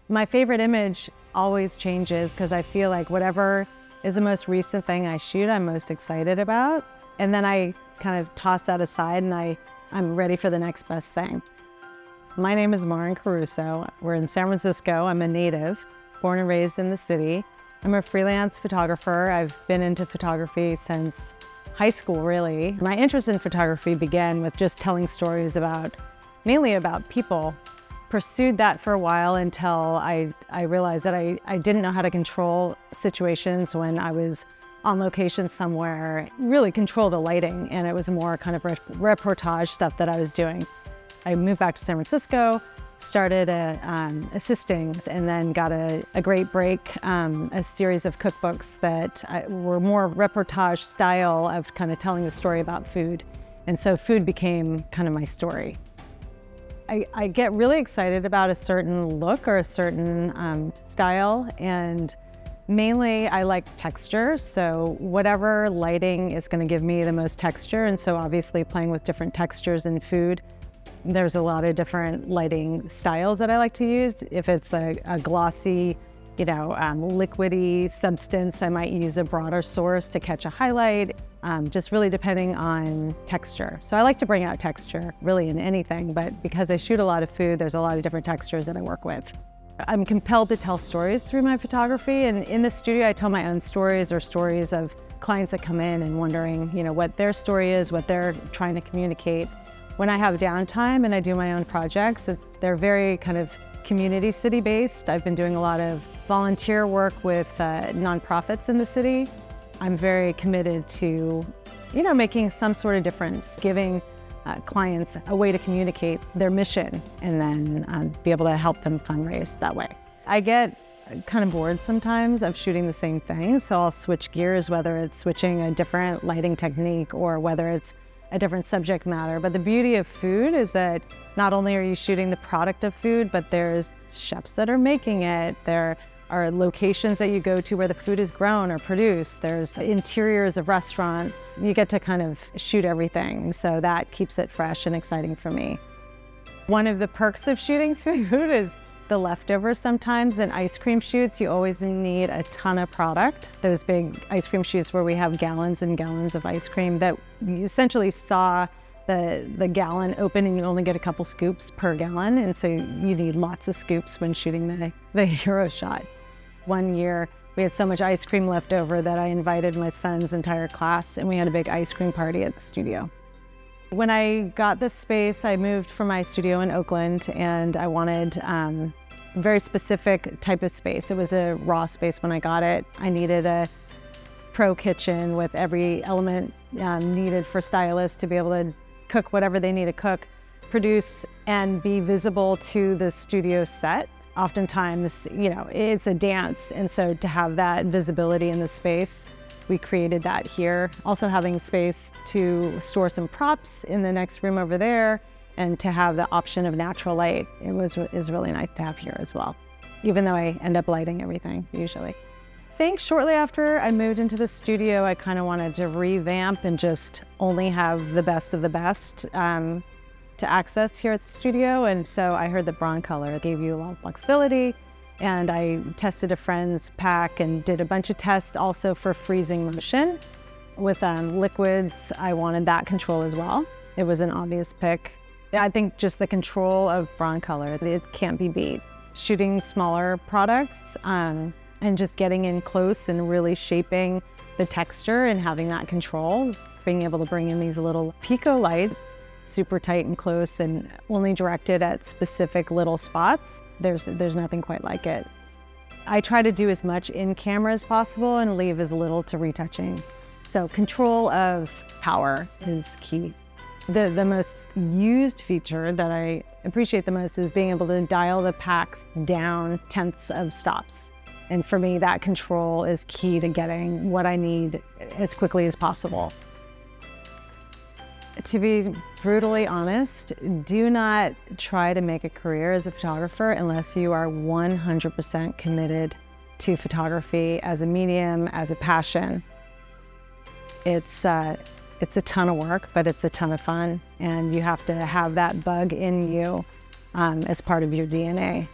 My favorite image always changes because I feel like whatever is the most recent thing I shoot, I'm most excited about. And then I kind of toss that aside and I'm ready for the next best thing. My name is Martin Caruso. We're in San Francisco. I'm a native, born and raised in the city. I'm a freelance photographer. I've been into photography since high school, really. My interest in photography began with just telling stories mainly about people. Pursued that for a while until I realized that I didn't know how to control situations when I was on location somewhere, really control the lighting, and it was more kind of reportage stuff that I was doing. I moved back to San Francisco, started assisting, and then got a great break, a series of cookbooks that were more reportage style of kind of telling the story about food. And so food became kind of my story. I get really excited about a certain look or a certain style, and mainly I like texture. So whatever lighting is going to give me the most texture, and so obviously playing with different textures in food. There's a lot of different lighting styles that I like to use. If it's a glossy, liquidy substance, I might use a broader source to catch a highlight, just really depending on texture. So I like to bring out texture really in anything, but because I shoot a lot of food, there's a lot of different textures that I work with. I'm compelled to tell stories through my photography, and in the studio I tell my own stories or stories of clients that come in and wondering, what their story is, what they're trying to communicate. When I have downtime and I do my own projects, they're very kind of community city based. I've been doing a lot of volunteer work with nonprofits in the city. I'm very committed to, making some sort of difference, giving clients a way to communicate their mission and then be able to help them fundraise that way. I get kind of bored sometimes of shooting the same thing, so I'll switch gears, whether it's switching a different lighting technique or whether it's a different subject matter. But the beauty of food is that not only are you shooting the product of food, but there's chefs that are making it. There are locations that you go to where the food is grown or produced. There's interiors of restaurants. You get to kind of shoot everything. So that keeps it fresh and exciting for me. One of the perks of shooting food is the leftovers sometimes. In ice cream shoots, you always need a ton of product. Those big ice cream shoots where we have gallons and gallons of ice cream that you essentially saw the gallon open and you only get a couple scoops per gallon. And so you need lots of scoops when shooting the hero shot. One year, we had so much ice cream left over that I invited my son's entire class and we had a big ice cream party at the studio. When I got this space, I moved from my studio in Oakland and I wanted a very specific type of space. It was a raw space when I got it. I needed a pro kitchen with every element needed for stylists to be able to cook whatever they need to cook, produce, and be visible to the studio set. Oftentimes, it's a dance, and so to have that visibility in the space, we created that here. Also having space to store some props in the next room over there and to have the option of natural light is really nice to have here as well, even though I end up lighting everything usually. I think shortly after I moved into the studio, I kind of wanted to revamp and just only have the best of the best to access here at the studio. And so I heard that Broncolor gave you a lot of flexibility. And I tested a friend's pack and did a bunch of tests also for freezing motion. With liquids, I wanted that control as well. It was an obvious pick. I think just the control of Broncolor, it can't be beat. Shooting smaller products and just getting in close and really shaping the texture and having that control, being able to bring in these little pico lights, super tight and close and only directed at specific little spots. There's nothing quite like it. I try to do as much in camera as possible and leave as little to retouching. So control of power is key. The most used feature that I appreciate the most is being able to dial the packs down tenths of stops. And for me, that control is key to getting what I need as quickly as possible. To be brutally honest, do not try to make a career as a photographer unless you are 100% committed to photography as a medium, as a passion. It's a ton of work, but it's a ton of fun, and you have to have that bug in you as part of your DNA.